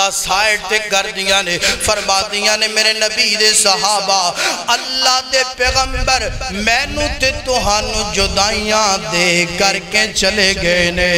اللہ site تے کر دیا نے فرما دیا نے میرے نبی دے صحابہ اللہ دے پیغمبر مینو تے توہانو جدائیاں دے کر کے چلے گئے نے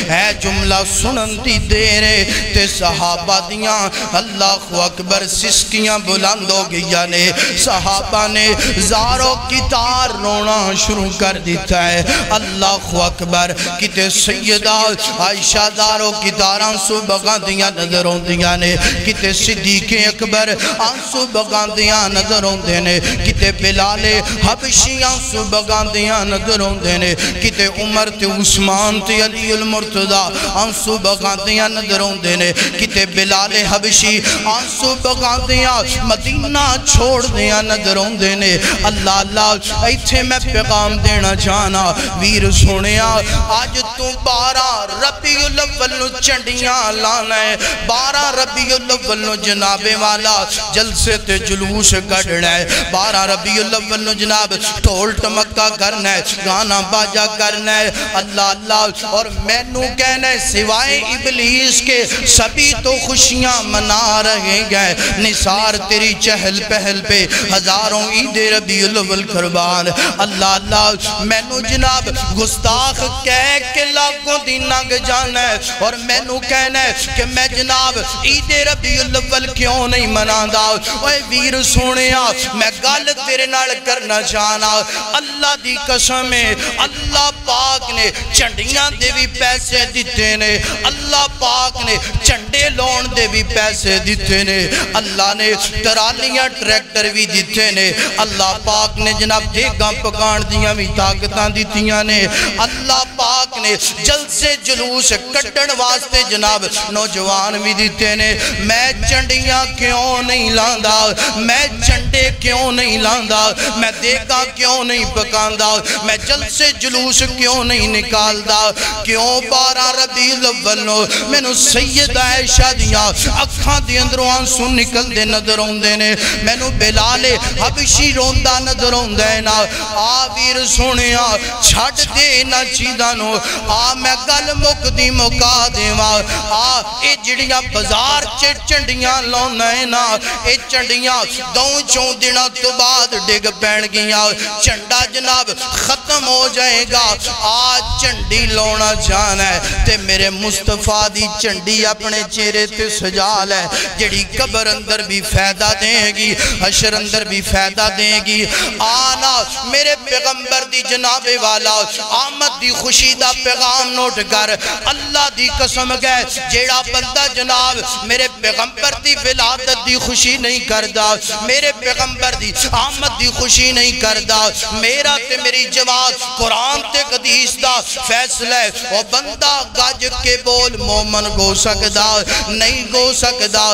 اے جملہ سنن دی دیرے تے صحابہ دیاں اللہ اکبر سسکیاں بلند ہو گیا نے صحابہ نے زاروں کی تار رونا شروع کر دیتا ہے اللہ اکبر کتے سیدہ عائشہ داروں کی تار آنسو بغان دیاں نظر ہوں دیاں نے کتے صدیق اکبر آنسو بغان دیاں نظر ہوں دینے کتے بلال حبشی آنسو بغان دیاں نظر ہوں دینے کتے عمر تے عثمان تے علی المرتضی آنسو بغان دیاں نظر ہوں دینے کتے بلال حبشی آنسو بغان دیاں مدینہ چھوڑ دیاں نظر ہوں دینے اللہ اللہ ایتھے میں پیغام دینا چاہنا ویر سنیا آج تو 12 ربیع الاول نو چنڈیاں لانا ہے 12 ربیع الاول نو جناب والا جلسے تے جلوس کڑنا ہے 12 ربیع الاول نو جناب ٹھول ٹمکا کرنا ہے گانا باجا کرنا ہے اللہ اللہ اور میں نو کہنا ہے سوائے ابلیس کے سبھی تو خوشیاں منا رہے گئے نثار تیری چہل پہل پہ ہزاروں عید ربیع الاول قربان اللہ اللہ میں نو جناب گستاخ کہہ کے لاکھوں دی ننگ جانا ہے اور میں نو کہنا ہے کہ میں جناب عید ربیع الاول کیوں نہیں مناندا اوے ویر سونیا میں گل تیرے نال کرنا چاہنا اللہ دی قسم ہے اللہ پاک نے چنڈیاں دے بھی پیسے دیتے نے اللہ پاک نے چنڈے لون دے بھی پیسے دیتے نے اللہ نے ترالیاں ٹریکٹر بھی دیتے نے اللہ پاک نے جناب دیگاں پکان دیاں بھی طاقتاں دیتیاں نے اللہ پاک نے جلسے جلوس کٹن واسطے جناب نوجوان بھی دیتے نے میں چنڈیاں کیوں نہیں لاندا میں چنڈے کیوں نہیں لاندا میں دیگاں کیوں نہیں پکاندا میں جلسے جلوس کیوں نہیں نکالدا کیوں 12 ربیع الاول نو مینوں سید عائشہ دیاں اکھاں دے اندروں آنسو نکل دے نظر ہوندے نے مینوں بلال حبشی روندا نظر ہوندا ہے نا آ ویر سونیا چھڈ دے نہ چیزاں نو آ میں گل مکدی مکا دیواں آ اے جڑیاں بازار چنڈیاں لاؤنا ہے نا اے چنڈیاں دوں چوں دنوں تو بعد ڈگ پین گیاں چنڈا جناب ختم ہو جائے گا آج چنڈی لاؤنا جانا ہے تے میرے مصطفیٰ دی چنڈی اپنے چہرے تے سجا لے جڑی قبر اندر بھی فائدہ دے گی حشر اندر بھی فائدہ دے گی آنا میرے پیغمبر دی جناب والا آمد دی خوشی دا پیغام نوٹ کر اللہ دی قسم گئے جیڑا بندہ جناب میرے پیغمبر دی ولادت دی خوشی نہیں کردہ میرے پیغمبر دی آمد دی خوشی نہیں کردہ میرا تے میری جماعت قرآن تے حدیث دا فیصلہ ہے وہ بندہ گاج کے بول مومن گو سکدا نہیں گو سکدا